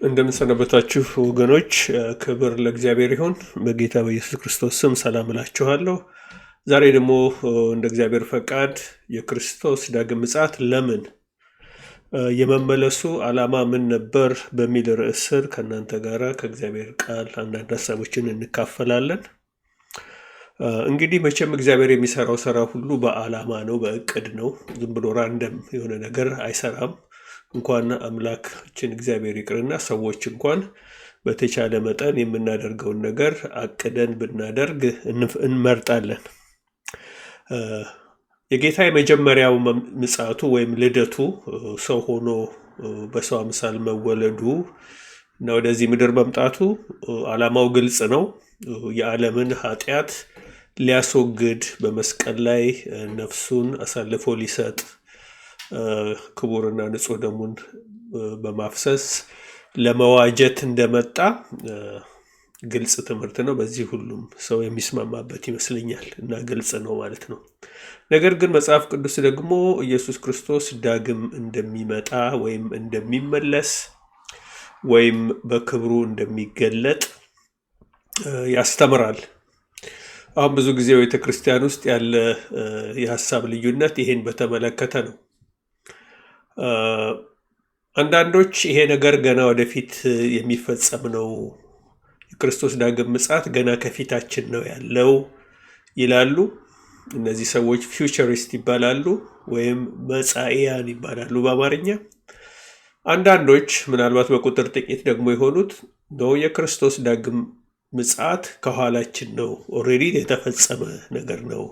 እንደምንሰነበታችሁ ወገኖች፣ ክብር ለእግዚአብሔር ይሁን። በጌታ በኢየሱስ ክርስቶስ ስም ሰላም እላችኋለሁ። ዛሬ ደግሞ እንደ እግዚአብሔር ፈቃድ የክርስቶስ ዳግም ምጽአት ለምን የመመለሱ ዓላማ ምን ነበር በሚል ርዕስ ስር ከእናንተ ጋር ከእግዚአብሔር ቃል አንዳንድ ሀሳቦችን እንካፈላለን። እንግዲህ መቼም እግዚአብሔር የሚሰራው ስራ ሁሉ በዓላማ ነው፣ በእቅድ ነው። ዝም ብሎ ራንደም የሆነ ነገር አይሰራም። እንኳን አምላካችን እግዚአብሔር ይቅርና ሰዎች እንኳን በተቻለ መጠን የምናደርገውን ነገር አቅደን ብናደርግ እንመርጣለን። የጌታ የመጀመሪያው ምጽአቱ ወይም ልደቱ ሰው ሆኖ በሰው አምሳል መወለዱ እና ወደዚህ ምድር መምጣቱ ዓላማው ግልጽ ነው። የዓለምን ኃጢአት ሊያስወግድ በመስቀል ላይ ነፍሱን አሳልፎ ሊሰጥ ክቡርና ንጹሕ ደሙን በማፍሰስ ለመዋጀት እንደመጣ ግልጽ ትምህርት ነው። በዚህ ሁሉም ሰው የሚስማማበት ይመስለኛል እና ግልጽ ነው ማለት ነው። ነገር ግን መጽሐፍ ቅዱስ ደግሞ ኢየሱስ ክርስቶስ ዳግም እንደሚመጣ ወይም እንደሚመለስ ወይም በክብሩ እንደሚገለጥ ያስተምራል። አሁን ብዙ ጊዜ ቤተ ክርስቲያን ውስጥ ያለ የሀሳብ ልዩነት ይሄን በተመለከተ ነው። አንዳንዶች ይሄ ነገር ገና ወደፊት የሚፈጸም ነው፣ የክርስቶስ ዳግም ምጽአት ገና ከፊታችን ነው ያለው ይላሉ። እነዚህ ሰዎች ፊውቸሪስት ይባላሉ ወይም መጻኢያን ይባላሉ በአማርኛ። አንዳንዶች ምናልባት በቁጥር ጥቂት ደግሞ የሆኑት ነው የክርስቶስ ዳግም ምጽአት ከኋላችን ነው፣ ኦልሬዲ የተፈጸመ ነገር ነው፣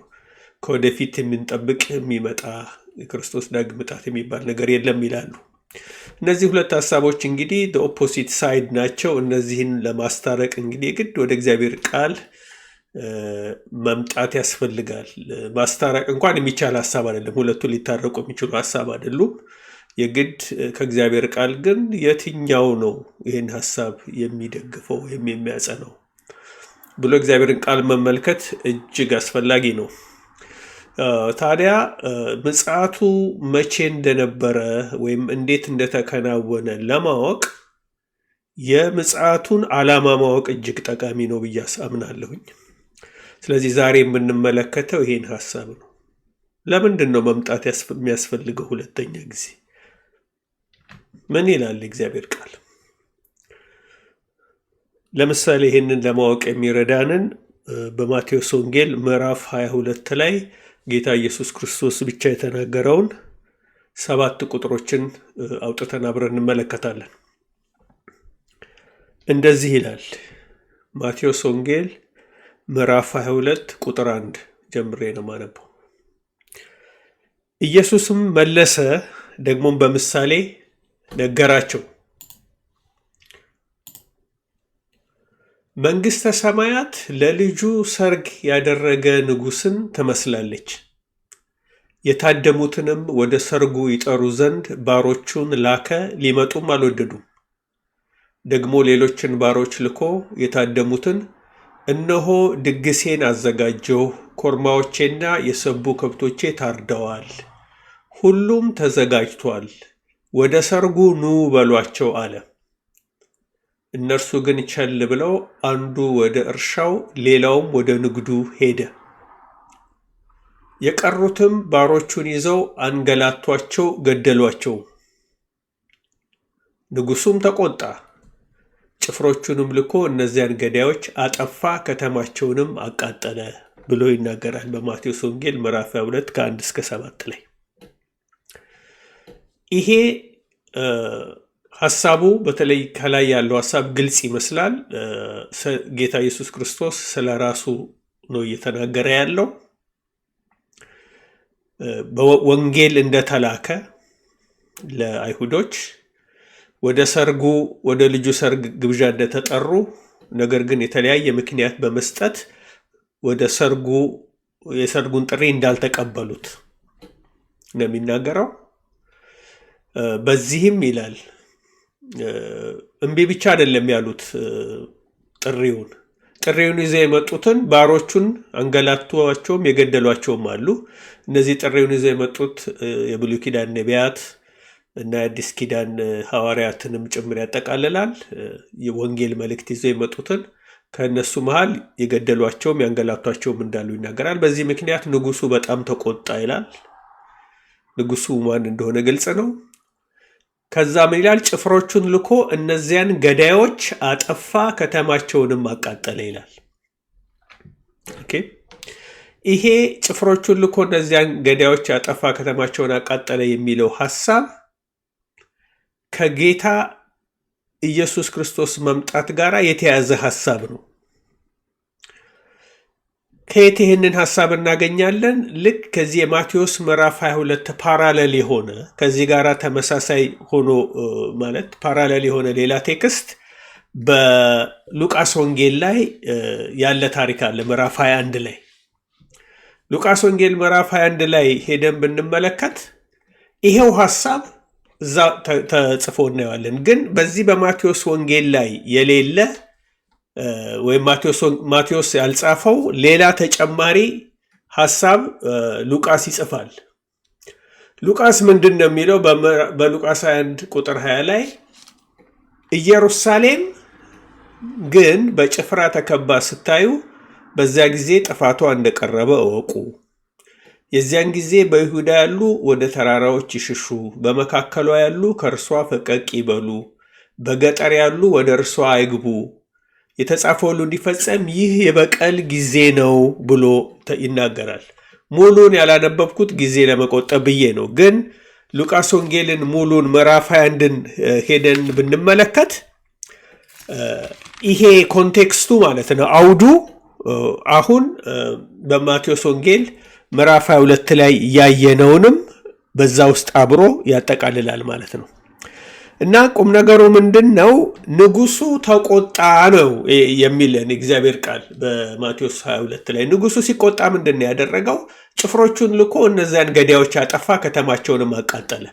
ከወደፊት የምንጠብቅ የሚመጣ የክርስቶስ ዳግም ምጽአት የሚባል ነገር የለም ይላሉ። እነዚህ ሁለት ሀሳቦች እንግዲህ ኦፖሲት ሳይድ ናቸው። እነዚህን ለማስታረቅ እንግዲህ ግድ ወደ እግዚአብሔር ቃል መምጣት ያስፈልጋል። ማስታረቅ እንኳን የሚቻል ሀሳብ አይደለም። ሁለቱ ሊታረቁ የሚችሉ ሀሳብ አይደሉም። የግድ ከእግዚአብሔር ቃል ግን የትኛው ነው ይህን ሀሳብ የሚደግፈው ወይም የሚያጸነው ብሎ እግዚአብሔርን ቃል መመልከት እጅግ አስፈላጊ ነው። ታዲያ ምጽአቱ መቼ እንደነበረ ወይም እንዴት እንደተከናወነ ለማወቅ የምጽአቱን ዓላማ ማወቅ እጅግ ጠቃሚ ነው ብዬ አምናለሁኝ። ስለዚህ ዛሬ የምንመለከተው ይሄን ሀሳብ ነው። ለምንድን ነው መምጣት የሚያስፈልገው ሁለተኛ ጊዜ? ምን ይላል እግዚአብሔር ቃል? ለምሳሌ ይህንን ለማወቅ የሚረዳንን በማቴዎስ ወንጌል ምዕራፍ 22 ላይ ጌታ ኢየሱስ ክርስቶስ ብቻ የተናገረውን 7 ቁጥሮችን አውጥተን አብረን እንመለከታለን። እንደዚህ ይላል። ማቴዎስ ወንጌል ምዕራፍ 22 ቁጥር 1 ጀምሬ ነው የማነበው። ኢየሱስም መለሰ፣ ደግሞም በምሳሌ ነገራቸው። መንግሥተ ሰማያት ለልጁ ሰርግ ያደረገ ንጉሥን ትመስላለች። የታደሙትንም ወደ ሰርጉ ይጠሩ ዘንድ ባሮቹን ላከ፣ ሊመጡም አልወደዱም። ደግሞ ሌሎችን ባሮች ልኮ የታደሙትን እነሆ ድግሴን አዘጋጀሁ፣ ኮርማዎቼና የሰቡ ከብቶቼ ታርደዋል፣ ሁሉም ተዘጋጅቷል፣ ወደ ሰርጉ ኑ በሏቸው አለ። እነርሱ ግን ቸል ብለው አንዱ ወደ እርሻው ሌላውም ወደ ንግዱ ሄደ። የቀሩትም ባሮቹን ይዘው አንገላቷቸው፣ ገደሏቸው። ንጉሡም ተቆጣ፣ ጭፍሮቹንም ልኮ እነዚያን ገዳዮች አጠፋ፣ ከተማቸውንም አቃጠለ ብሎ ይናገራል በማቴዎስ ወንጌል ምዕራፍ 2 ከ1 እስከ 7 ላይ። ይሄ ሀሳቡ በተለይ ከላይ ያለው ሀሳብ ግልጽ ይመስላል። ጌታ ኢየሱስ ክርስቶስ ስለ ራሱ ነው እየተናገረ ያለው። በወንጌል እንደተላከ ለአይሁዶች ወደ ልጁ ሰርግ ግብዣ እንደተጠሩ፣ ነገር ግን የተለያየ ምክንያት በመስጠት ወደ የሰርጉን ጥሪ እንዳልተቀበሉት ነው የሚናገረው። በዚህም ይላል እምቢ ብቻ አይደለም ያሉት፣ ጥሪውን ይዘው የመጡትን ባሮቹን አንገላቷቸውም፣ የገደሏቸውም አሉ። እነዚህ ጥሪውን ይዘው የመጡት የብሉይ ኪዳን ነቢያት እና የአዲስ ኪዳን ሐዋርያትንም ጭምር ያጠቃልላል። የወንጌል መልእክት ይዘው የመጡትን ከእነሱ መሃል የገደሏቸውም ያንገላቷቸውም እንዳሉ ይናገራል። በዚህ ምክንያት ንጉሱ በጣም ተቆጣ ይላል። ንጉሱ ማን እንደሆነ ግልጽ ነው። ከዛ ምን ይላል? ጭፍሮቹን ልኮ እነዚያን ገዳዮች አጠፋ፣ ከተማቸውንም አቃጠለ ይላል። ኦኬ፣ ይሄ ጭፍሮቹን ልኮ እነዚያን ገዳዮች አጠፋ፣ ከተማቸውን አቃጠለ የሚለው ሐሳብ ከጌታ ኢየሱስ ክርስቶስ መምጣት ጋር የተያዘ ሐሳብ ነው። ከየት ይህንን ሐሳብ እናገኛለን? ልክ ከዚህ የማቴዎስ ምዕራፍ 22 ፓራሌል የሆነ ከዚህ ጋር ተመሳሳይ ሆኖ ማለት ፓራሌል የሆነ ሌላ ቴክስት በሉቃስ ወንጌል ላይ ያለ ታሪክ አለ። ምዕራፍ 21 ላይ ሉቃስ ወንጌል ምዕራፍ 21 ላይ ሄደን ብንመለከት ይሄው ሐሳብ እዛ ተጽፎ እናየዋለን። ግን በዚህ በማቴዎስ ወንጌል ላይ የሌለ ወይም ማቴዎስ ያልጻፈው ሌላ ተጨማሪ ሐሳብ ሉቃስ ይጽፋል። ሉቃስ ምንድን ነው የሚለው? በሉቃስ 21 ቁጥር 20 ላይ ኢየሩሳሌም ግን በጭፍራ ተከባ ስታዩ በዚያ ጊዜ ጥፋቷ እንደቀረበ እወቁ። የዚያን ጊዜ በይሁዳ ያሉ ወደ ተራራዎች ይሽሹ፣ በመካከሏ ያሉ ከእርሷ ፈቀቅ ይበሉ፣ በገጠር ያሉ ወደ እርሷ አይግቡ። የተጻፈው ሁሉ እንዲፈጸም ይህ የበቀል ጊዜ ነው ብሎ ይናገራል። ሙሉን ያላነበብኩት ጊዜ ለመቆጠብ ብዬ ነው። ግን ሉቃስ ወንጌልን ሙሉን ምዕራፍ 21ን ሄደን ብንመለከት ይሄ ኮንቴክስቱ ማለት ነው አውዱ አሁን በማቴዎስ ወንጌል ምዕራፍ 22 ላይ ያየነውንም በዛ ውስጥ አብሮ ያጠቃልላል ማለት ነው። እና ቁም ነገሩ ምንድን ነው? ንጉሱ ተቆጣ ነው የሚለን እግዚአብሔር ቃል በማቴዎስ 22 ላይ። ንጉሱ ሲቆጣ ምንድን ነው ያደረገው? ጭፍሮቹን ልኮ እነዚያን ገዳዮች አጠፋ፣ ከተማቸውንም አቃጠለ።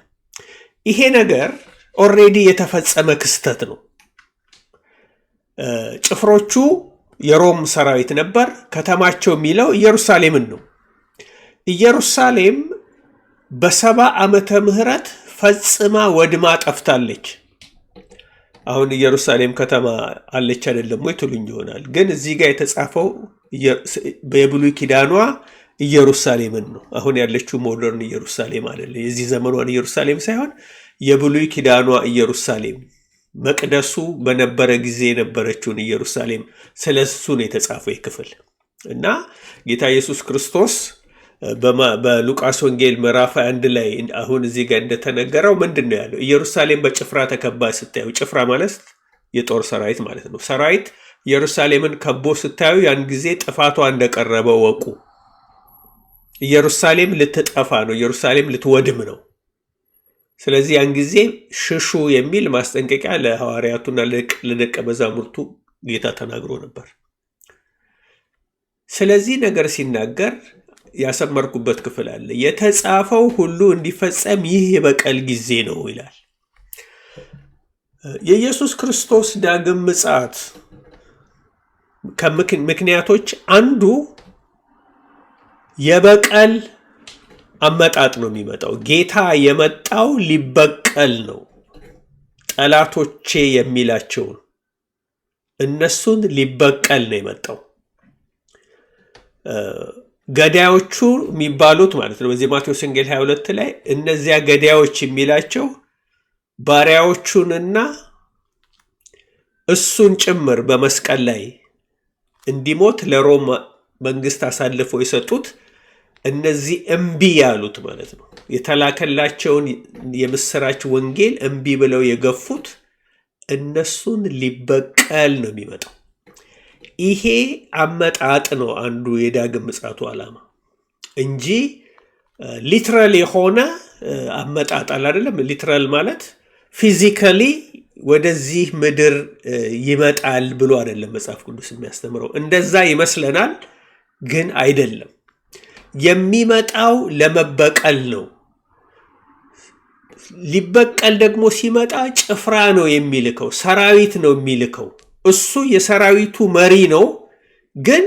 ይሄ ነገር ኦልሬዲ የተፈጸመ ክስተት ነው። ጭፍሮቹ የሮም ሰራዊት ነበር። ከተማቸው የሚለው ኢየሩሳሌምን ነው። ኢየሩሳሌም በ70 ዓመተ ምህረት ፈጽማ ወድማ ጠፍታለች። አሁን ኢየሩሳሌም ከተማ አለች አይደለም ወይ ትሉኝ ይሆናል። ግን እዚህ ጋር የተጻፈው በብሉይ ኪዳኗ ኢየሩሳሌምን ነው። አሁን ያለችው ሞደርን ኢየሩሳሌም አይደለም። የዚህ ዘመኗን ኢየሩሳሌም ሳይሆን የብሉይ ኪዳኗ ኢየሩሳሌም መቅደሱ በነበረ ጊዜ የነበረችውን ኢየሩሳሌም ስለሱ ነው የተጻፈው ይክፍል እና ጌታ ኢየሱስ ክርስቶስ በሉቃስ ወንጌል ምዕራፍ 21 ላይ አሁን እዚህ ጋር እንደተነገረው ምንድን ነው ያለው? ኢየሩሳሌም በጭፍራ ተከባ ስታዩ፣ ጭፍራ ማለት የጦር ሰራዊት ማለት ነው። ሰራዊት ኢየሩሳሌምን ከቦ ስታዩ ያን ጊዜ ጥፋቷ እንደቀረበ ወቁ። ኢየሩሳሌም ልትጠፋ ነው። ኢየሩሳሌም ልትወድም ነው። ስለዚህ ያን ጊዜ ሽሹ የሚል ማስጠንቀቂያ ለሐዋርያቱና ለደቀ መዛሙርቱ ጌታ ተናግሮ ነበር። ስለዚህ ነገር ሲናገር ያሰመርኩበት ክፍል አለ። የተጻፈው ሁሉ እንዲፈጸም ይህ የበቀል ጊዜ ነው ይላል። የኢየሱስ ክርስቶስ ዳግም ምጽአት ከምክንያቶች አንዱ የበቀል አመጣጥ ነው የሚመጣው። ጌታ የመጣው ሊበቀል ነው። ጠላቶቼ የሚላቸውን እነሱን ሊበቀል ነው የመጣው። ገዳዮቹ የሚባሉት ማለት ነው በዚህ ማቴዎስ ወንጌል 22 ላይ እነዚያ ገዳዮች የሚላቸው ባሪያዎቹንና እሱን ጭምር በመስቀል ላይ እንዲሞት ለሮም መንግስት አሳልፈው የሰጡት እነዚህ እምቢ ያሉት ማለት ነው። የተላከላቸውን የምስራች ወንጌል እምቢ ብለው የገፉት እነሱን ሊበቀል ነው የሚመጣው። ይሄ አመጣጥ ነው አንዱ የዳግም ምጽአቱ ዓላማ እንጂ ሊትራል የሆነ አመጣጥ አይደለም። ሊትራል ማለት ፊዚካሊ ወደዚህ ምድር ይመጣል ብሎ አይደለም መጽሐፍ ቅዱስ የሚያስተምረው። እንደዛ ይመስለናል፣ ግን አይደለም። የሚመጣው ለመበቀል ነው። ሊበቀል ደግሞ ሲመጣ ጭፍራ ነው የሚልከው፣ ሰራዊት ነው የሚልከው። እሱ የሰራዊቱ መሪ ነው፣ ግን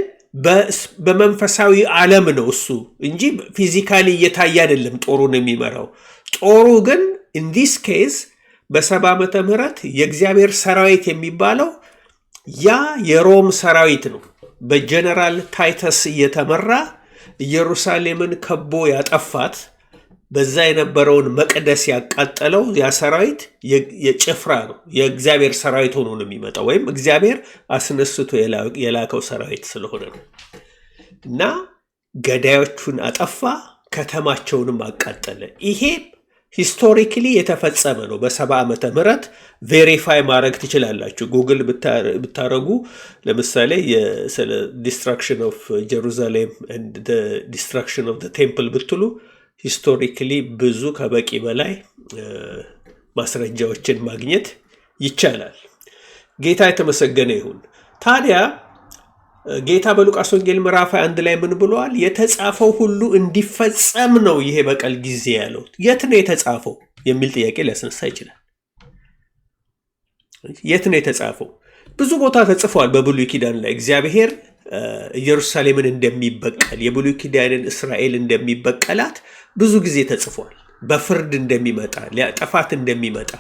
በመንፈሳዊ ዓለም ነው እሱ እንጂ ፊዚካሊ እየታየ አይደለም ጦሩን የሚመራው። ጦሩ ግን ኢን ዲስ ኬዝ በ70 ዓመተ ምህረት የእግዚአብሔር ሰራዊት የሚባለው ያ የሮም ሰራዊት ነው። በጀነራል ታይተስ እየተመራ ኢየሩሳሌምን ከቦ ያጠፋት በዛ የነበረውን መቅደስ ያቃጠለው ያ ሰራዊት የጭፍራ ነው። የእግዚአብሔር ሰራዊት ሆኖ ነው የሚመጣው፣ ወይም እግዚአብሔር አስነስቶ የላከው ሰራዊት ስለሆነ ነው። እና ገዳዮቹን አጠፋ፣ ከተማቸውንም አቃጠለ። ይሄ ሂስቶሪክሊ የተፈጸመ ነው። በ70 ዓመተ ምህረት ቬሪፋይ ማድረግ ትችላላችሁ። ጉግል ብታረጉ ለምሳሌ ስለ ዲስትራክሽን ኦፍ ጀሩሳሌም ኤንድ ዲስትራክሽን ኦፍ ቴምፕል ብትሉ ሂስቶሪክሊ ብዙ ከበቂ በላይ ማስረጃዎችን ማግኘት ይቻላል። ጌታ የተመሰገነ ይሁን። ታዲያ ጌታ በሉቃስ ወንጌል ምዕራፍ 1 ላይ ምን ብሏል? የተጻፈው ሁሉ እንዲፈጸም ነው ይሄ በቀል ጊዜ ያለው። የት ነው የተጻፈው የሚል ጥያቄ ሊያስነሳ ይችላል። የት ነው የተጻፈው? ብዙ ቦታ ተጽፏል። በብሉይ ኪዳን ላይ እግዚአብሔር ኢየሩሳሌምን እንደሚበቀል፣ የብሉይ ኪዳንን እስራኤል እንደሚበቀላት ብዙ ጊዜ ተጽፏል። በፍርድ እንደሚመጣ፣ ሊያጠፋት እንደሚመጣ፣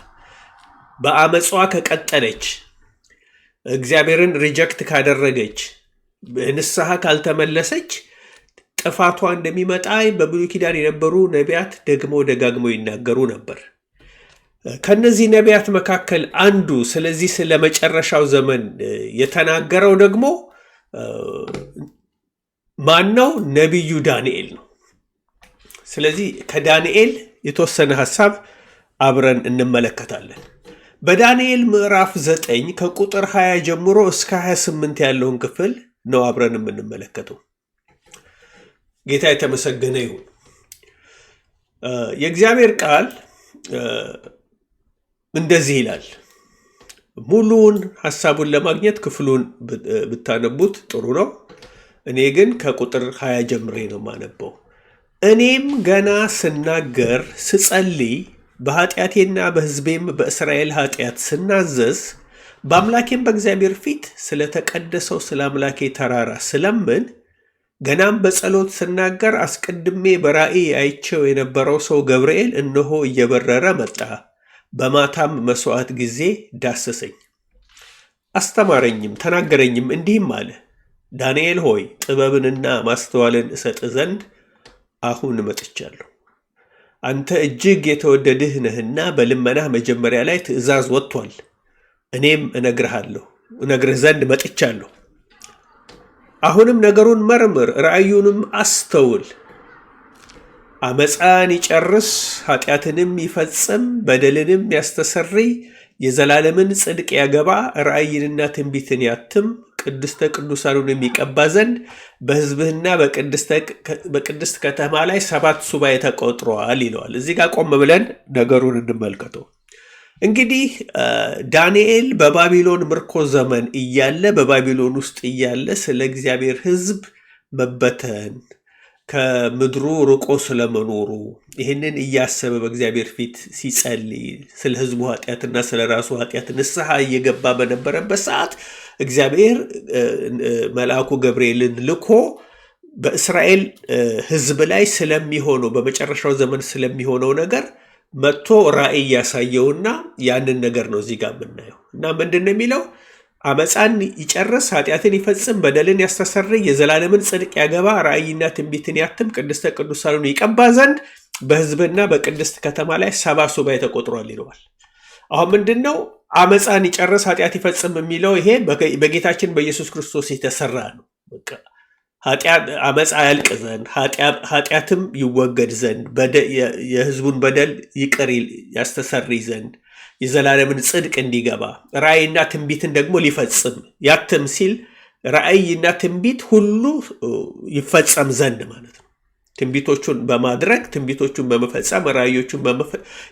በአመጿ ከቀጠለች፣ እግዚአብሔርን ሪጀክት ካደረገች፣ ንስሐ ካልተመለሰች ጥፋቷ እንደሚመጣ በብሉይ ኪዳን የነበሩ ነቢያት ደግሞ ደጋግመው ይናገሩ ነበር። ከነዚህ ነቢያት መካከል አንዱ ስለዚህ ስለ መጨረሻው ዘመን የተናገረው ደግሞ ማነው? ነቢዩ ዳንኤል ነው። ስለዚህ ከዳንኤል የተወሰነ ሐሳብ አብረን እንመለከታለን። በዳንኤል ምዕራፍ 9 ከቁጥር 20 ጀምሮ እስከ 28 ያለውን ክፍል ነው አብረን የምንመለከተው። ጌታ የተመሰገነ ይሁን። የእግዚአብሔር ቃል እንደዚህ ይላል። ሙሉውን ሐሳቡን ለማግኘት ክፍሉን ብታነቡት ጥሩ ነው። እኔ ግን ከቁጥር 20 ጀምሬ ነው ማነበው። እኔም ገና ስናገር ስጸልይ በኃጢአቴና በሕዝቤም በእስራኤል ኃጢአት ስናዘዝ በአምላኬም በእግዚአብሔር ፊት ስለተቀደሰው ስለ አምላኬ ተራራ ስለምን ገናም በጸሎት ስናገር አስቀድሜ በራእይ አይቼው የነበረው ሰው ገብርኤል እነሆ እየበረረ መጣ፣ በማታም መስዋዕት ጊዜ ዳሰሰኝ፣ አስተማረኝም፣ ተናገረኝም፣ እንዲህም አለ፣ ዳንኤል ሆይ ጥበብንና ማስተዋልን እሰጥ ዘንድ አሁን መጥቻለሁ። አንተ እጅግ የተወደድህ ነህና በልመናህ መጀመሪያ ላይ ትእዛዝ ወጥቷል። እኔም እነግርህ ዘንድ መጥቻለሁ። አሁንም ነገሩን መርምር፣ ራእዩንም አስተውል። አመፃን ይጨርስ፣ ኃጢአትንም ይፈጽም፣ በደልንም ያስተሰርይ፣ የዘላለምን ጽድቅ ያገባ፣ ራእይንና ትንቢትን ያትም፣ ቅድስተ ቅዱሳኑን የሚቀባ ዘንድ በሕዝብህና በቅድስት ከተማ ላይ 7 ሱባኤ ተቆጥረዋል ይለዋል። እዚህ ጋር ቆም ብለን ነገሩን እንመልከተው። እንግዲህ ዳንኤል በባቢሎን ምርኮ ዘመን እያለ በባቢሎን ውስጥ እያለ ስለ እግዚአብሔር ሕዝብ መበተን ከምድሩ ርቆ ስለመኖሩ ይህንን እያሰበ በእግዚአብሔር ፊት ሲጸልይ ስለ ሕዝቡ ኃጢአትና ስለ ራሱ ኃጢአት ንስሐ እየገባ በነበረበት ሰዓት እግዚአብሔር መልአኩ ገብርኤልን ልኮ በእስራኤል ሕዝብ ላይ ስለሚሆነው በመጨረሻው ዘመን ስለሚሆነው ነገር መጥቶ ራእይ ያሳየውና ያንን ነገር ነው እዚህ ጋር የምናየው። እና ምንድን ነው የሚለው? አመፃን ይጨርስ፣ ኃጢአትን ይፈጽም፣ በደልን ያስተሰርይ፣ የዘላለምን ጽድቅ ያገባ፣ ራእይና ትንቢትን ያትም፣ ቅድስተ ቅዱሳኑን ይቀባ ዘንድ በሕዝብና በቅድስት ከተማ ላይ 7 ሱባኤ ተቆጥሯል ይለዋል። አሁን ምንድን ነው አመፃን ይጨርስ ኃጢአት ይፈጽም የሚለው? ይሄ በጌታችን በኢየሱስ ክርስቶስ የተሰራ ነው። አመፃ ያልቅ ዘንድ ኃጢአትም ይወገድ ዘንድ የሕዝቡን በደል ይቅር ያስተሰርይ ዘንድ የዘላለምን ጽድቅ እንዲገባ ራእይና ትንቢትን ደግሞ ሊፈጽም ያትም ሲል ራእይና ትንቢት ሁሉ ይፈጸም ዘንድ ማለት ነው። ትንቢቶቹን በማድረግ ትንቢቶቹን በመፈጸም ራእዮቹን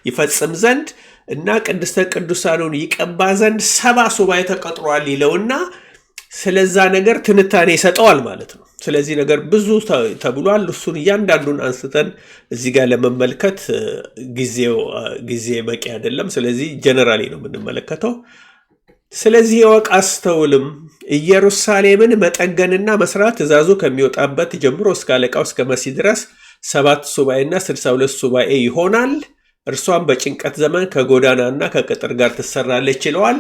ይፈጽም ዘንድ እና ቅድስተ ቅዱሳኑን ይቀባ ዘንድ 7 ሱባኤ ተቀጥሯል ይለውና ስለዛ ነገር ትንታኔ ይሰጠዋል ማለት ነው። ስለዚህ ነገር ብዙ ተብሏል። እሱን እያንዳንዱን አንስተን እዚህ ጋር ለመመልከት ጊዜ በቂ አይደለም። ስለዚህ ጀነራሊ ነው የምንመለከተው። ስለዚህ እወቅ አስተውልም፣ ኢየሩሳሌምን መጠገንና መስራት ትእዛዙ ከሚወጣበት ጀምሮ እስከ አለቃው እስከ መሲህ ድረስ 7 ሱባኤና 62 ሱባኤ ይሆናል። እርሷም በጭንቀት ዘመን ከጎዳናና ከቅጥር ጋር ትሰራለች ይለዋል።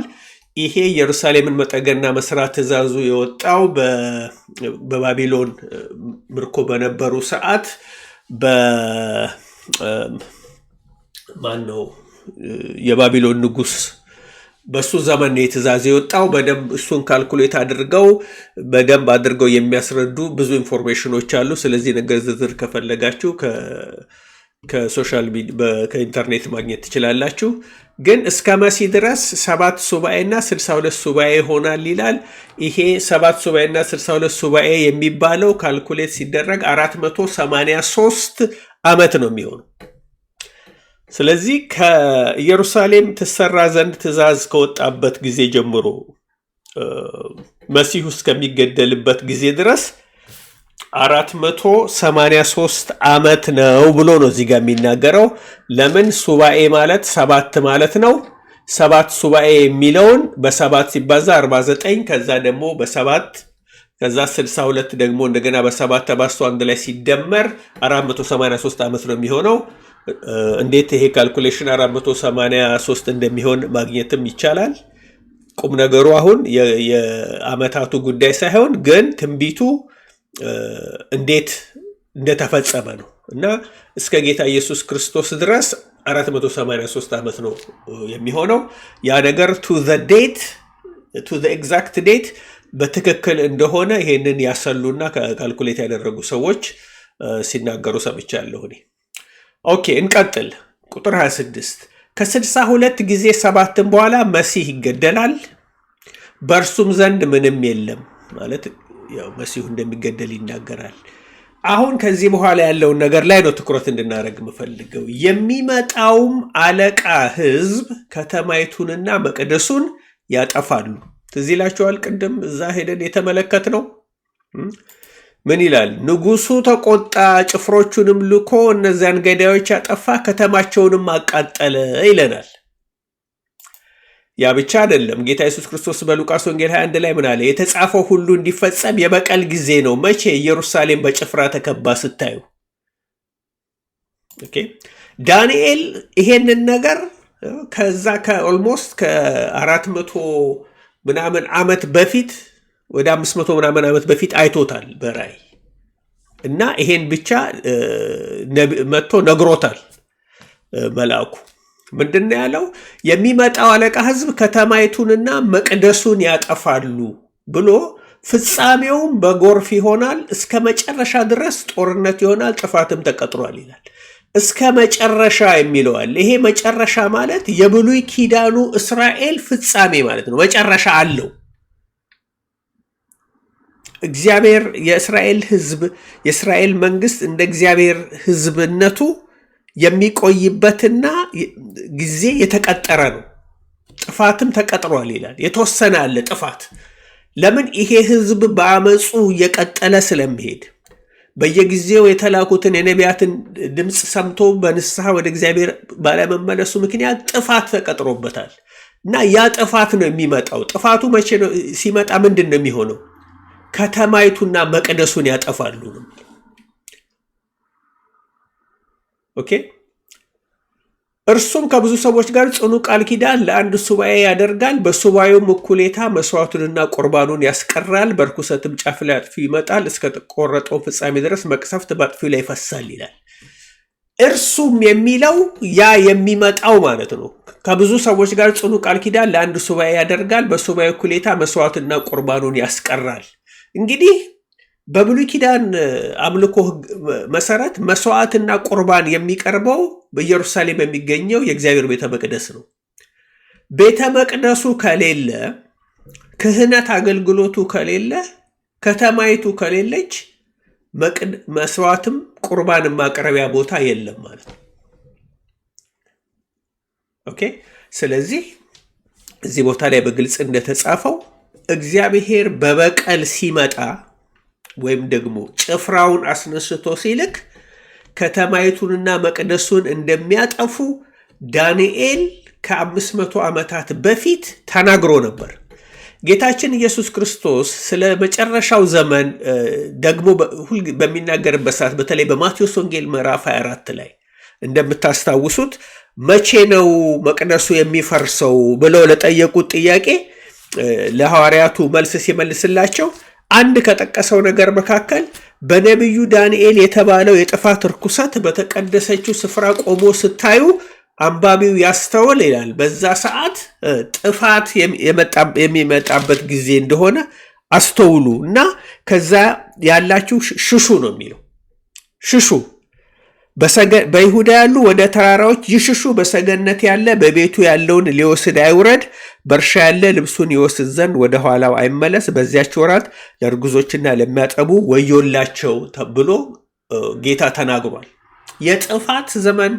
ይሄ ኢየሩሳሌምን መጠገንና መስራት ትእዛዙ የወጣው በባቢሎን ምርኮ በነበሩ ሰዓት ማነው የባቢሎን ንጉስ በሱ ዘመን ነው ትእዛዝ የወጣው። በደንብ እሱን ካልኩሌት አድርገው በደንብ አድርገው የሚያስረዱ ብዙ ኢንፎርሜሽኖች አሉ። ስለዚህ ነገር ዝርዝር ከፈለጋችሁ ከሶሻል ሚዲያ ከኢንተርኔት ማግኘት ትችላላችሁ። ግን እስከ መሲህ ድረስ 7 ሱባኤና 62 ሱባኤ ይሆናል ይላል። ይሄ 7 ሱባኤና 62 ሱባኤ የሚባለው ካልኩሌት ሲደረግ 483 ዓመት ነው የሚሆነው። ስለዚህ ከኢየሩሳሌም ትሰራ ዘንድ ትእዛዝ ከወጣበት ጊዜ ጀምሮ መሲሁ እስከሚገደልበት ጊዜ ድረስ 483 ዓመት ነው ብሎ ነው እዚህ ጋር የሚናገረው። ለምን ሱባኤ ማለት 7 ማለት ነው። 7 ሱባኤ የሚለውን በ7 ሲባዛ 49 ከዛ ደግሞ በ7 ከዛ 62 ደግሞ እንደገና በ7 ተባዝቶ አንድ ላይ ሲደመር 483 ዓመት ነው የሚሆነው። እንዴት ይሄ ካልኩሌሽን 483 እንደሚሆን ማግኘትም ይቻላል። ቁም ነገሩ አሁን የዓመታቱ ጉዳይ ሳይሆን ግን ትንቢቱ እንዴት እንደተፈጸመ ነው እና እስከ ጌታ ኢየሱስ ክርስቶስ ድረስ 483 ዓመት ነው የሚሆነው። ያ ነገር to the exact date በትክክል እንደሆነ ይሄንን ያሰሉና ካልኩሌት ያደረጉ ሰዎች ሲናገሩ ሰምቻለሁ እኔ። ኦኬ እንቀጥል። ቁጥር 26 ከ62 ጊዜ 7 በኋላ መሲህ ይገደላል፣ በእርሱም ዘንድ ምንም የለም ማለት ያው መሲሁ እንደሚገደል ይናገራል። አሁን ከዚህ በኋላ ያለውን ነገር ላይ ነው ትኩረት እንድናደርግ የምፈልገው። የሚመጣውም አለቃ ሕዝብ ከተማይቱንና መቅደሱን ያጠፋሉ። ትዝ ይላችኋል ቅድም እዛ ሄደን የተመለከትነው ምን ይላል? ንጉሱ ተቆጣ፣ ጭፍሮቹንም ልኮ እነዚያን ገዳዮች ያጠፋ፣ ከተማቸውንም አቃጠለ ይለናል። ያ ብቻ አይደለም። ጌታ ኢየሱስ ክርስቶስ በሉቃስ ወንጌል 21 ላይ ምን አለ? የተጻፈው ሁሉ እንዲፈጸም የበቀል ጊዜ ነው። መቼ? ኢየሩሳሌም በጭፍራ ተከባ ስታዩ። ኦኬ ዳንኤል ይሄንን ነገር ከዛ ከኦልሞስት ከ400 ምናምን ዓመት በፊት ወደ 500 ምናምን ዓመት በፊት አይቶታል በራእይ እና ይሄን ብቻ መጥቶ ነግሮታል መልአኩ። ምንድነው ያለው? የሚመጣው አለቃ ሕዝብ ከተማይቱንና መቅደሱን ያጠፋሉ ብሎ ፍጻሜውም በጎርፍ ይሆናል፣ እስከ መጨረሻ ድረስ ጦርነት ይሆናል፣ ጥፋትም ተቀጥሯል ይላል። እስከ መጨረሻ የሚለዋል። ይሄ መጨረሻ ማለት የብሉይ ኪዳኑ እስራኤል ፍጻሜ ማለት ነው። መጨረሻ አለው። እግዚአብሔር የእስራኤል ሕዝብ የእስራኤል መንግስት እንደ እግዚአብሔር ሕዝብነቱ የሚቆይበትና ጊዜ የተቀጠረ ነው። ጥፋትም ተቀጥሯል ይላል። የተወሰነ አለ ጥፋት። ለምን? ይሄ ሕዝብ በአመፁ እየቀጠለ ስለሚሄድ በየጊዜው የተላኩትን የነቢያትን ድምፅ ሰምቶ በንስሐ ወደ እግዚአብሔር ባለመመለሱ ምክንያት ጥፋት ተቀጥሮበታል እና ያ ጥፋት ነው የሚመጣው። ጥፋቱ መቼ ነው ሲመጣ ምንድን ነው የሚሆነው? ከተማይቱና መቅደሱን ያጠፋሉ ነው። ኦኬ እርሱም ከብዙ ሰዎች ጋር ጽኑ ቃል ኪዳን ለአንድ ሱባኤ ያደርጋል። በሱባኤውም እኩሌታ መስዋዕቱንና ቁርባኑን ያስቀራል። በርኩሰትም ጫፍ ላይ አጥፊው ይመጣል። እስከ ተቆረጠው ፍጻሜ ድረስ መቅሰፍት በአጥፊው ላይ ይፈሳል ይላል። እርሱም የሚለው ያ የሚመጣው ማለት ነው። ከብዙ ሰዎች ጋር ጽኑ ቃል ኪዳን ለአንድ ሱባኤ ያደርጋል። በሱባኤው እኩሌታ መስዋዕቱንና ቁርባኑን ያስቀራል። እንግዲህ በብሉይ ኪዳን አምልኮ መሰረት መስዋዕትና ቁርባን የሚቀርበው በኢየሩሳሌም የሚገኘው የእግዚአብሔር ቤተ መቅደስ ነው። ቤተ መቅደሱ ከሌለ፣ ክህነት አገልግሎቱ ከሌለ፣ ከተማይቱ ከሌለች መስዋዕትም ቁርባንም ማቅረቢያ ቦታ የለም ማለት ነው። ኦኬ ስለዚህ እዚህ ቦታ ላይ በግልጽ እንደተጻፈው እግዚአብሔር በበቀል ሲመጣ ወይም ደግሞ ጭፍራውን አስነስቶ ሲልክ ከተማይቱንና መቅደሱን እንደሚያጠፉ ዳንኤል ከ500 ዓመታት በፊት ተናግሮ ነበር። ጌታችን ኢየሱስ ክርስቶስ ስለ መጨረሻው ዘመን ደግሞ በሚናገርበት ሰዓት በተለይ በማቴዎስ ወንጌል ምዕራፍ 24 ላይ እንደምታስታውሱት መቼ ነው መቅደሱ የሚፈርሰው ብለው ለጠየቁት ጥያቄ ለሐዋርያቱ መልስ ሲመልስላቸው አንድ ከጠቀሰው ነገር መካከል በነቢዩ ዳንኤል የተባለው የጥፋት ርኩሰት በተቀደሰችው ስፍራ ቆሞ ስታዩ አንባቢው ያስተውል ይላል። በዛ ሰዓት ጥፋት የሚመጣበት ጊዜ እንደሆነ አስተውሉ እና ከዛ ያላችሁ ሽሹ ነው የሚለው። ሽሹ፣ በይሁዳ ያሉ ወደ ተራራዎች ይሽሹ፣ በሰገነት ያለ በቤቱ ያለውን ሊወስድ አይውረድ፣ በእርሻ ያለ ልብሱን ይወስድ ዘንድ ወደ ኋላው አይመለስ፣ በዚያች ወራት ለእርጉዞችና ለሚያጠቡ ወዮላቸው ተብሎ ጌታ ተናግሯል። የጥፋት ዘመን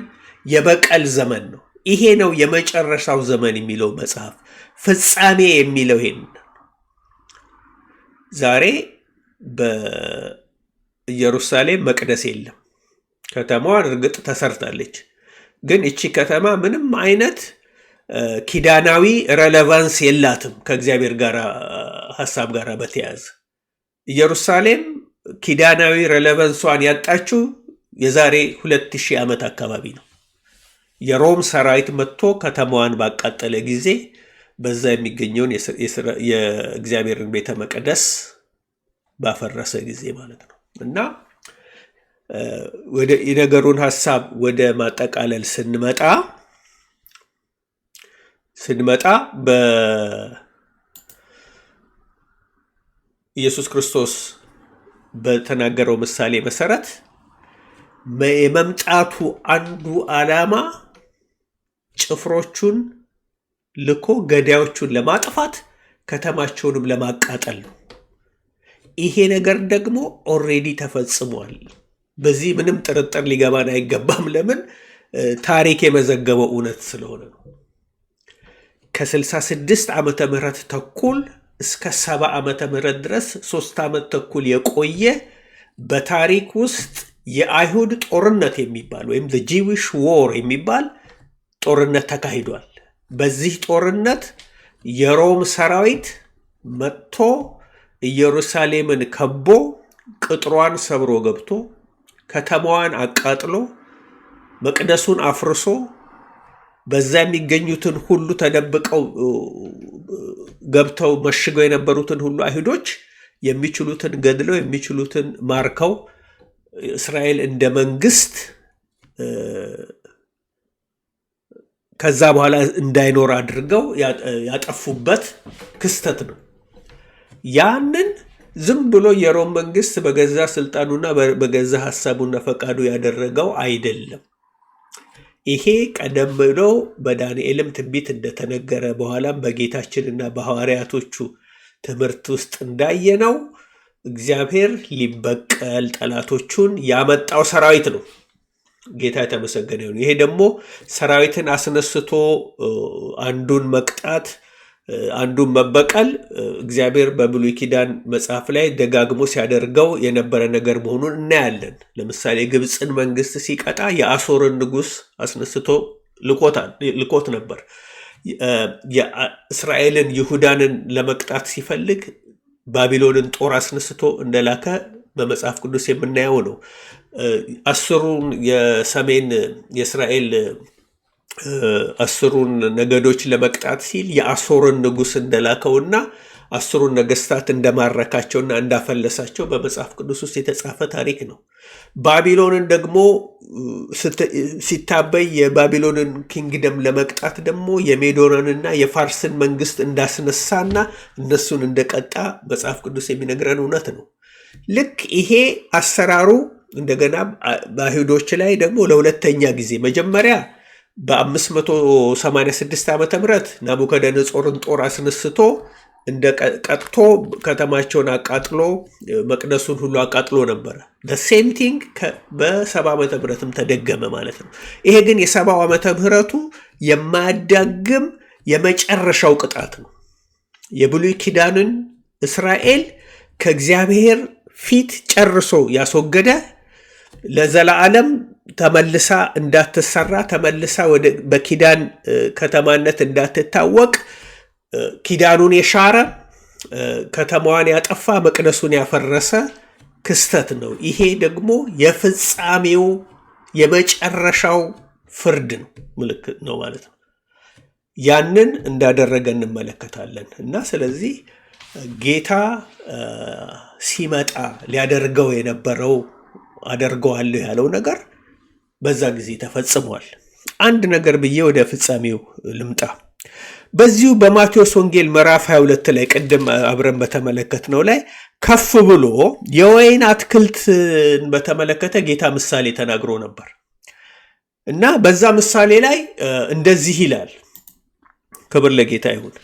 የበቀል ዘመን ነው። ይሄ ነው የመጨረሻው ዘመን የሚለው መጽሐፍ። ፍጻሜ የሚለው ይሄን። ዛሬ በኢየሩሳሌም መቅደስ የለም። ከተማዋ እርግጥ ተሰርታለች፣ ግን እቺ ከተማ ምንም አይነት ኪዳናዊ ረሌቫንስ የላትም ከእግዚአብሔር ጋር ሐሳብ ጋር በተያያዘ። ኢየሩሳሌም ኪዳናዊ ረሌቫንሷን ያጣችው የዛሬ 2000 ዓመት አካባቢ ነው። የሮም ሰራዊት መጥቶ ከተማዋን ባቃጠለ ጊዜ በዛ የሚገኘውን የእግዚአብሔርን ቤተ መቅደስ ባፈረሰ ጊዜ ማለት ነው። እና ወደ የነገሩን ሐሳብ ወደ ማጠቃለል ስንመጣ በኢየሱስ ክርስቶስ በተናገረው ምሳሌ መሰረት የመምጣቱ አንዱ ዓላማ ጭፍሮቹን ልኮ ገዳዮቹን ለማጥፋት ከተማቸውንም ለማቃጠል ነው። ይሄ ነገር ደግሞ ኦልሬዲ ተፈጽሟል። በዚህ ምንም ጥርጥር ሊገባን አይገባም። ለምን? ታሪክ የመዘገበው እውነት ስለሆነ ነው። ከ66 ዓመተ ምህረት ተኩል እስከ 70 ዓመተ ምህረት ድረስ 3 ዓመት ተኩል የቆየ በታሪክ ውስጥ የአይሁድ ጦርነት የሚባል ወይም the Jewish War የሚባል ጦርነት ተካሂዷል። በዚህ ጦርነት የሮም ሰራዊት መጥቶ ኢየሩሳሌምን ከቦ ቅጥሯን ሰብሮ ገብቶ ከተማዋን አቃጥሎ መቅደሱን አፍርሶ በዛ የሚገኙትን ሁሉ ተደብቀው ገብተው መሽገው የነበሩትን ሁሉ አይሁዶች የሚችሉትን ገድለው የሚችሉትን ማርከው እስራኤል እንደ መንግስት ከዛ በኋላ እንዳይኖር አድርገው ያጠፉበት ክስተት ነው። ያንን ዝም ብሎ የሮም መንግስት በገዛ ስልጣኑና በገዛ ሐሳቡና ፈቃዱ ያደረገው አይደለም። ይሄ ቀደም ብሎ በዳንኤልም ትንቢት እንደተነገረ በኋላም በጌታችንና በሐዋርያቶቹ ትምህርት ውስጥ እንዳየነው እግዚአብሔር ሊበቀል ጠላቶቹን ያመጣው ሰራዊት ነው። ጌታ የተመሰገነ ይሁን። ይሄ ደግሞ ሰራዊትን አስነስቶ አንዱን መቅጣት አንዱን መበቀል እግዚአብሔር በብሉይ ኪዳን መጽሐፍ ላይ ደጋግሞ ሲያደርገው የነበረ ነገር መሆኑን እናያለን። ለምሳሌ ግብፅን መንግስት ሲቀጣ የአሦርን ንጉስ አስነስቶ ልኮት ነበር። የእስራኤልን ይሁዳንን ለመቅጣት ሲፈልግ ባቢሎንን ጦር አስነስቶ እንደላከ በመጽሐፍ ቅዱስ የምናየው ነው። 10ሩን የሰሜን የእስራኤል 10ሩን ነገዶች ለመቅጣት ሲል የአሦርን ንጉስ እንደላከውና 10ሩን ነገስታት እንደማረካቸውና እንዳፈለሳቸው በመጽሐፍ ቅዱስ ውስጥ የተጻፈ ታሪክ ነው። ባቢሎንን ደግሞ ሲታበይ የባቢሎንን ኪንግደም ለመቅጣት ደግሞ የሜዶንንና የፋርስን መንግስት እንዳስነሳና እነሱን እንደቀጣ መጽሐፍ ቅዱስ የሚነግረን እውነት ነው። ልክ ይሄ አሰራሩ እንደገና በአይሁዶች ላይ ደግሞ ለሁለተኛ ጊዜ መጀመሪያ በ586 ዓመተ ምህረት ናቡከደነጾርን ጦር አስነስቶ እንደ ቀጥቶ ከተማቸውን አቃጥሎ መቅደሱን ሁሉ አቃጥሎ ነበር። the same thing በ70 ዓመተ ምህረትም ተደገመ ማለት ነው። ይሄ ግን የ70 ዓመተ ምህረቱ የማያዳግም የመጨረሻው ቅጣት ነው። የብሉይ ኪዳንን እስራኤል ከእግዚአብሔር ፊት ጨርሶ ያስወገደ ለዘላለም ተመልሳ እንዳትሰራ ተመልሳ በኪዳን ከተማነት እንዳትታወቅ ኪዳኑን የሻረ ከተማዋን ያጠፋ መቅደሱን ያፈረሰ ክስተት ነው። ይሄ ደግሞ የፍጻሜው የመጨረሻው ፍርድ ነው፣ ምልክት ነው ማለት ነው። ያንን እንዳደረገ እንመለከታለን። እና ስለዚህ ጌታ ሲመጣ ሊያደርገው የነበረው አደርገዋለሁ ያለው ነገር በዛ ጊዜ ተፈጽሟል። አንድ ነገር ብዬ ወደ ፍጻሜው ልምጣ። በዚሁ በማቴዎስ ወንጌል ምዕራፍ 22 ላይ ቅድም አብረን በተመለከትነው ላይ ከፍ ብሎ የወይን አትክልትን በተመለከተ ጌታ ምሳሌ ተናግሮ ነበር እና በዛ ምሳሌ ላይ እንደዚህ ይላል። ክብር ለጌታ ይሁን።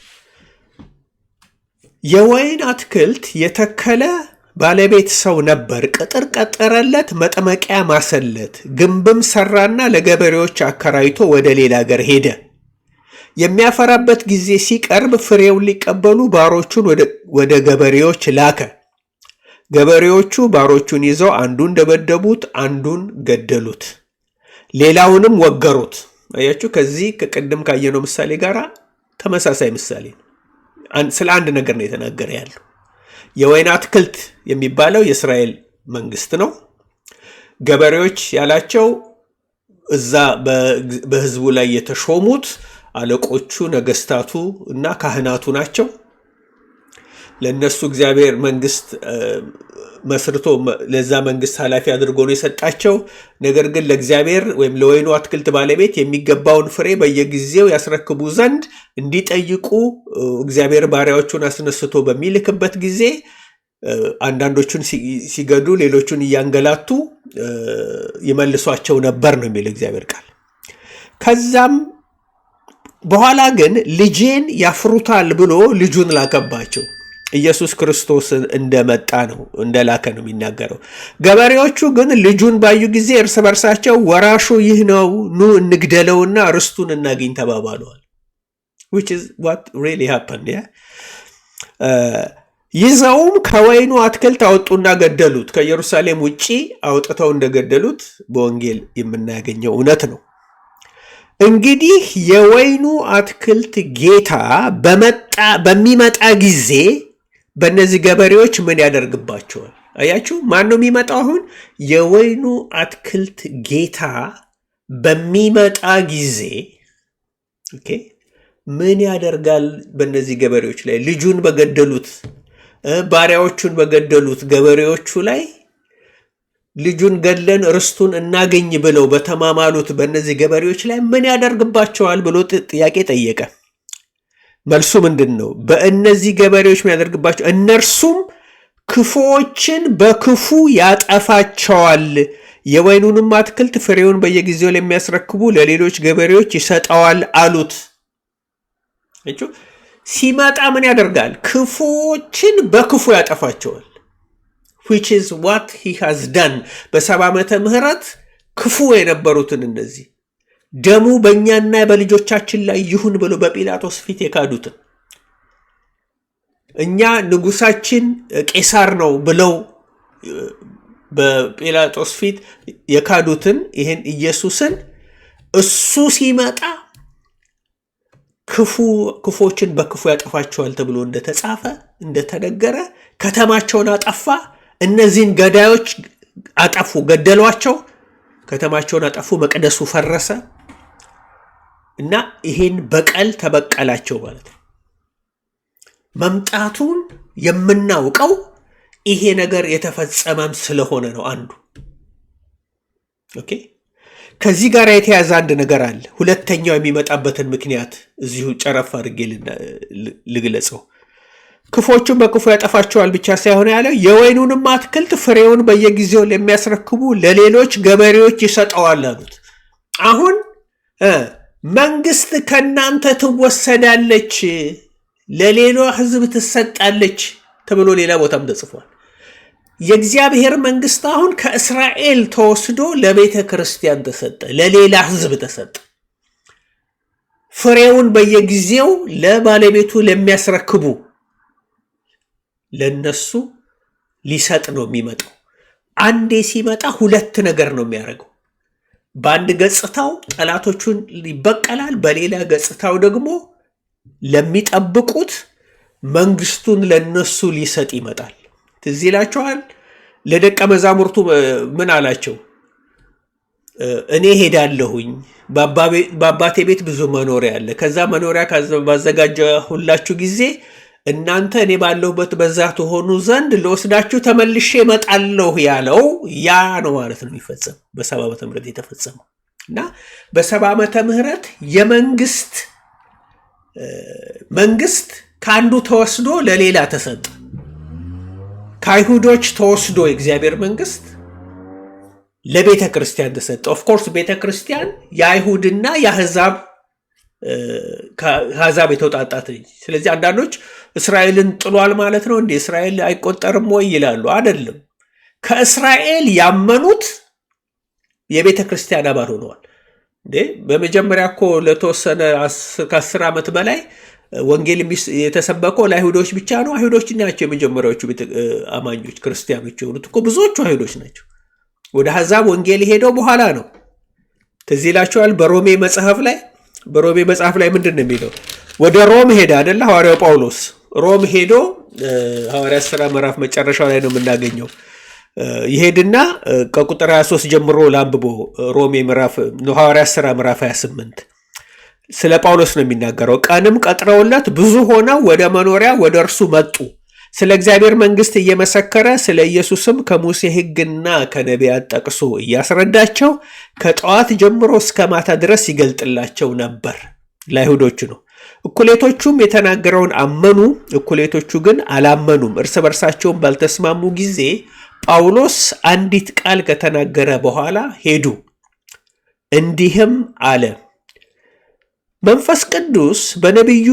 የወይን አትክልት የተከለ ባለቤት ሰው ነበር። ቅጥር ቀጠረለት፣ መጥመቂያ ማሰለት፣ ግንብም ሰራና ለገበሬዎች አከራይቶ ወደ ሌላ ሀገር ሄደ። የሚያፈራበት ጊዜ ሲቀርብ ፍሬውን ሊቀበሉ ባሮቹን ወደ ገበሬዎች ላከ። ገበሬዎቹ ባሮቹን ይዘው አንዱን ደበደቡት፣ አንዱን ገደሉት፣ ሌላውንም ወገሩት። አያችሁ፣ ከዚህ ከቅድም ካየነው ምሳሌ ጋር ተመሳሳይ ምሳሌ ነው። ስለ አንድ ነገር ነው የተናገረ ያለው። የወይን አትክልት የሚባለው የእስራኤል መንግስት ነው። ገበሬዎች ያላቸው እዛ በህዝቡ ላይ የተሾሙት አለቆቹ፣ ነገስታቱ እና ካህናቱ ናቸው። ለነሱ እግዚአብሔር መንግስት መስርቶ ለዛ መንግስት ኃላፊ አድርጎ ነው የሰጣቸው። ነገር ግን ለእግዚአብሔር ወይም ለወይኑ አትክልት ባለቤት የሚገባውን ፍሬ በየጊዜው ያስረክቡ ዘንድ እንዲጠይቁ እግዚአብሔር ባሪያዎቹን አስነስቶ በሚልክበት ጊዜ አንዳንዶቹን ሲገዱ ሌሎቹን እያንገላቱ ይመልሷቸው ነበር ነው የሚል እግዚአብሔር ቃል። ከዛም በኋላ ግን ልጄን ያፍሩታል ብሎ ልጁን ላከባቸው። ኢየሱስ ክርስቶስ እንደመጣ ነው እንደላከ ነው የሚናገረው። ገበሬዎቹ ግን ልጁን ባዩ ጊዜ እርስ በርሳቸው ወራሹ ይህ ነው፣ ኑ እንግደለውና ርስቱን እናገኝ ተባባለዋል። which is what really happened. ይዘውም ከወይኑ አትክልት አወጡና ገደሉት። ከኢየሩሳሌም ውጪ አውጥተው እንደገደሉት በወንጌል የምናገኘው እውነት ነው። እንግዲህ የወይኑ አትክልት ጌታ በሚመጣ ጊዜ በእነዚህ ገበሬዎች ምን ያደርግባቸዋል? አያችሁ፣ ማን ነው የሚመጣው? አሁን የወይኑ አትክልት ጌታ በሚመጣ ጊዜ ምን ያደርጋል? በእነዚህ ገበሬዎች ላይ ልጁን በገደሉት ባሪያዎቹን በገደሉት ገበሬዎቹ ላይ ልጁን ገድለን ርስቱን እናገኝ ብለው በተማማሉት በእነዚህ ገበሬዎች ላይ ምን ያደርግባቸዋል ብሎ ጥያቄ ጠየቀ። መልሱ ምንድን ነው? በእነዚህ ገበሬዎች ምን ያደርግባቸው? እነርሱም ክፉዎችን በክፉ ያጠፋቸዋል፣ የወይኑንም አትክልት ፍሬውን በየጊዜው ለሚያስረክቡ ለሌሎች ገበሬዎች ይሰጠዋል አሉት። ሲመጣ ምን ያደርጋል? ክፉዎችን በክፉ ያጠፋቸዋል። which is what he has done። በ70 ዓመተ ምህረት ክፉ የነበሩትን እነዚህ ደሙ በእኛና በልጆቻችን ላይ ይሁን ብሎ በጲላጦስ ፊት የካዱትን እኛ ንጉሳችን ቄሳር ነው ብለው በጲላጦስ ፊት የካዱትን ይሄን ኢየሱስን እሱ ሲመጣ ክፉዎችን በክፉ ያጠፋቸዋል ተብሎ እንደተጻፈ እንደተነገረ ከተማቸውን አጠፋ። እነዚህን ገዳዮች አጠፉ፣ ገደሏቸው፣ ከተማቸውን አጠፉ፣ መቅደሱ ፈረሰ እና ይሄን በቀል ተበቀላቸው ማለት ነው። መምጣቱን የምናውቀው ይሄ ነገር የተፈጸመም ስለሆነ ነው አንዱ። ኦኬ፣ ከዚህ ጋር የተያዘ አንድ ነገር አለ። ሁለተኛው የሚመጣበትን ምክንያት እዚሁ ጨረፍ አድርጌ ልግለጸው። ክፎቹን በክፉ ያጠፋቸዋል ብቻ ሳይሆን ያለው የወይኑንም አትክልት ፍሬውን በየጊዜው ለሚያስረክቡ ለሌሎች ገበሬዎች ይሰጠዋል አሉት። አሁን መንግስት ከናንተ ትወሰዳለች፣ ለሌላ ህዝብ ትሰጣለች ተብሎ ሌላ ቦታም ተጽፏል። የእግዚአብሔር መንግስት አሁን ከእስራኤል ተወስዶ ለቤተ ክርስቲያን ተሰጠ፣ ለሌላ ህዝብ ተሰጠ። ፍሬውን በየጊዜው ለባለቤቱ ለሚያስረክቡ ለነሱ ሊሰጥ ነው የሚመጣው። አንዴ ሲመጣ ሁለት ነገር ነው የሚያደርገው። በአንድ ገጽታው ጠላቶቹን ይበቀላል፣ በሌላ ገጽታው ደግሞ ለሚጠብቁት መንግስቱን ለነሱ ሊሰጥ ይመጣል። ትዝ ይላችኋል። ለደቀ መዛሙርቱ ምን አላቸው? እኔ ሄዳለሁኝ በአባቴ ቤት ብዙ መኖሪያ አለ፣ ከዛ መኖሪያ ባዘጋጀሁላችሁ ጊዜ እናንተ እኔ ባለሁበት በዛ ትሆኑ ዘንድ ለወስዳችሁ ተመልሼ እመጣለሁ ያለው ያ ነው ማለት ነው የሚፈጸም በ70 ዓመተ ምህረት የተፈጸመው። እና በ70 ዓመተ ምህረት መንግስት ከአንዱ ተወስዶ ለሌላ ተሰጠ። ከአይሁዶች ተወስዶ የእግዚአብሔር መንግስት ለቤተ ክርስቲያን ተሰጠ። ኦፍኮርስ ቤተ ክርስቲያን የአይሁድና የአሕዛብ ከአሕዛብ የተውጣጣት። ስለዚህ አንዳንዶች እስራኤልን ጥሏል ማለት ነው እንዴ እስራኤል አይቆጠርም ወይ ይላሉ። አይደለም። ከእስራኤል ያመኑት የቤተ ክርስቲያን አባል ሆነዋል። እንዴ በመጀመሪያ እኮ ለተወሰነ ከ10 ዓመት በላይ ወንጌል የተሰበከው ለአይሁዶች ብቻ ነው። አይሁዶች ናቸው የመጀመሪያዎቹ አማኞች ክርስቲያኖች የሆኑት እኮ ብዙዎቹ አይሁዶች ናቸው። ወደ አሕዛብ ወንጌል ሄደው በኋላ ነው። ትዝ ይላችኋል በሮሜ መጽሐፍ ላይ ምንድን ነው የሚለው? ወደ ሮም ሄደ አይደለ ሐዋርያው ጳውሎስ። ሮም ሄዶ ሐዋርያት ሥራ ምዕራፍ መጨረሻው ላይ ነው የምናገኘው። ይሄድና ከቁጥር 23 ጀምሮ ላንብቦ። ሮሜ ሐዋርያት ሥራ ምዕራፍ 28 ስለ ጳውሎስ ነው የሚናገረው። ቀንም ቀጥረውለት ብዙ ሆነው ወደ መኖሪያ ወደ እርሱ መጡ። ስለ እግዚአብሔር መንግሥት እየመሰከረ ስለ ኢየሱስም ከሙሴ ሕግና ከነቢያት ጠቅሶ እያስረዳቸው ከጠዋት ጀምሮ እስከ ማታ ድረስ ይገልጥላቸው ነበር። ለአይሁዶቹ ነው። እኩሌቶቹም የተናገረውን አመኑ፣ እኩሌቶቹ ግን አላመኑም። እርስ በርሳቸውም ባልተስማሙ ጊዜ ጳውሎስ አንዲት ቃል ከተናገረ በኋላ ሄዱ። እንዲህም አለ፣ መንፈስ ቅዱስ በነቢዩ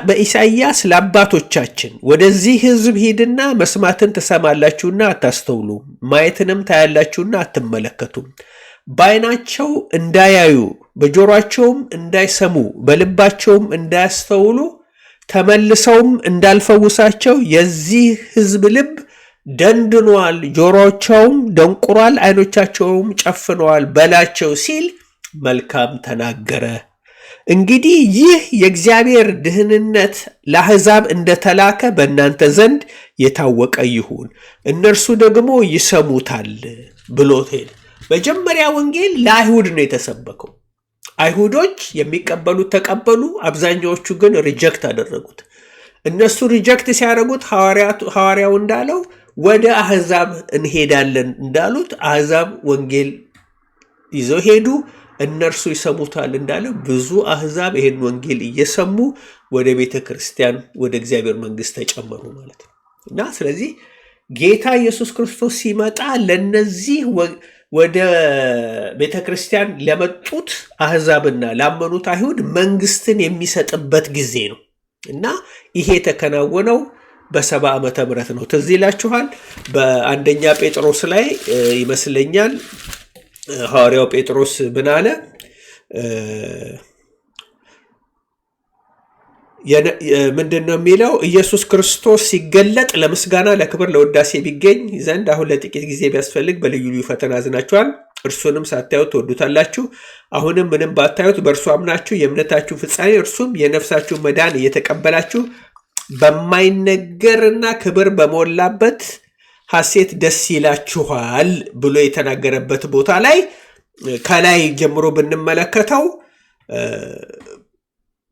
በኢሳይያስ ለአባቶቻችን ወደዚህ ሕዝብ ሂድና መስማትን ትሰማላችሁና አታስተውሉም፣ ማየትንም ታያላችሁና አትመለከቱም፣ በዓይናቸው እንዳያዩ በጆሮአቸውም እንዳይሰሙ በልባቸውም እንዳያስተውሉ ተመልሰውም እንዳልፈውሳቸው የዚህ ሕዝብ ልብ ደንድኗል፣ ጆሮአቸውም ደንቁሯል፣ ዓይኖቻቸውም ጨፍነዋል በላቸው ሲል መልካም ተናገረ። እንግዲህ ይህ የእግዚአብሔር ደህንነት ለአሕዛብ እንደተላከ በእናንተ ዘንድ የታወቀ ይሁን፣ እነርሱ ደግሞ ይሰሙታል ብሎት ሄደ። መጀመሪያ ወንጌል ለአይሁድ ነው የተሰበከው። አይሁዶች የሚቀበሉት ተቀበሉ፣ አብዛኛዎቹ ግን ሪጀክት አደረጉት። እነሱ ሪጀክት ሲያደርጉት ሐዋርያው እንዳለው ወደ አሕዛብ እንሄዳለን እንዳሉት አሕዛብ ወንጌል ይዘው ሄዱ። እነርሱ ይሰሙታል እንዳለ ብዙ አሕዛብ ይሄን ወንጌል እየሰሙ ወደ ቤተ ክርስቲያን ወደ እግዚአብሔር መንግሥት ተጨመሩ ማለት ነው። እና ስለዚህ ጌታ ኢየሱስ ክርስቶስ ሲመጣ ለነዚህ ወደ ቤተ ክርስቲያን ለመጡት አሕዛብና ላመኑት አይሁድ መንግስትን የሚሰጥበት ጊዜ ነው። እና ይሄ የተከናወነው በ70 ዓመተ ምህረት ነው። ትዝ ይላችኋል በአንደኛ ጴጥሮስ ላይ ይመስለኛል ሐዋርያው ጴጥሮስ ምን አለ? ምንድን ነው የሚለው? ኢየሱስ ክርስቶስ ሲገለጥ ለምስጋና ለክብር ለውዳሴ ቢገኝ ዘንድ አሁን ለጥቂት ጊዜ ቢያስፈልግ በልዩ ልዩ ፈተና አዝናችኋል። እርሱንም ሳታዩት ትወዱታላችሁ። አሁንም ምንም ባታዩት በእርሱ አምናችሁ የእምነታችሁ ፍጻሜ እርሱም የነፍሳችሁ መዳን እየተቀበላችሁ በማይነገርና ክብር በሞላበት ሐሴት ደስ ይላችኋል ብሎ የተናገረበት ቦታ ላይ ከላይ ጀምሮ ብንመለከተው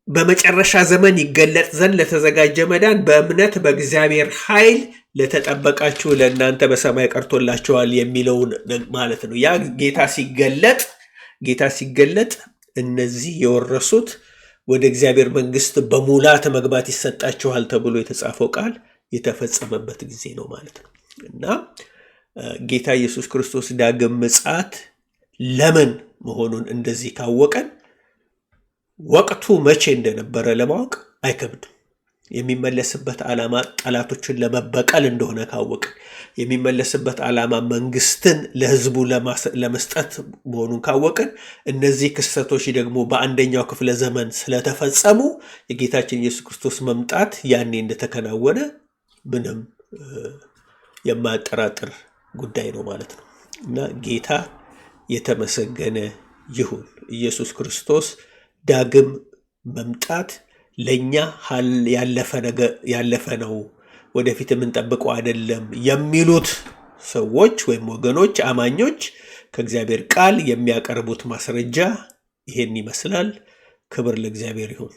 በመጨረሻ ዘመን ይገለጥ ዘንድ ለተዘጋጀ መዳን በእምነት በእግዚአብሔር ኃይል ለተጠበቃችሁ ለእናንተ በሰማይ ቀርቶላችኋል የሚለውን ማለት ነው። ያ ጌታ ሲገለጥ እነዚህ የወረሱት ወደ እግዚአብሔር መንግሥት በሙላት መግባት ይሰጣችኋል ተብሎ የተጻፈው ቃል የተፈጸመበት ጊዜ ነው ማለት ነው። እና ጌታ ኢየሱስ ክርስቶስ ዳግም ምጽአት ለምን መሆኑን እንደዚህ ካወቀን ወቅቱ መቼ እንደነበረ ለማወቅ አይከብድም። የሚመለስበት ዓላማ ጠላቶችን ለመበቀል እንደሆነ ካወቅን፣ የሚመለስበት ዓላማ መንግስትን ለሕዝቡ ለመስጠት መሆኑን ካወቅን፣ እነዚህ ክስተቶች ደግሞ በአንደኛው ክፍለ ዘመን ስለተፈጸሙ የጌታችን ኢየሱስ ክርስቶስ መምጣት ያኔ እንደተከናወነ ምንም የማያጠራጥር ጉዳይ ነው ማለት ነው። እና ጌታ የተመሰገነ ይሁን። ኢየሱስ ክርስቶስ ዳግም መምጣት ለኛ ያለፈ ነው፣ ወደፊት የምንጠብቀው አይደለም የሚሉት ሰዎች ወይም ወገኖች አማኞች ከእግዚአብሔር ቃል የሚያቀርቡት ማስረጃ ይሄን ይመስላል። ክብር ለእግዚአብሔር ይሁን።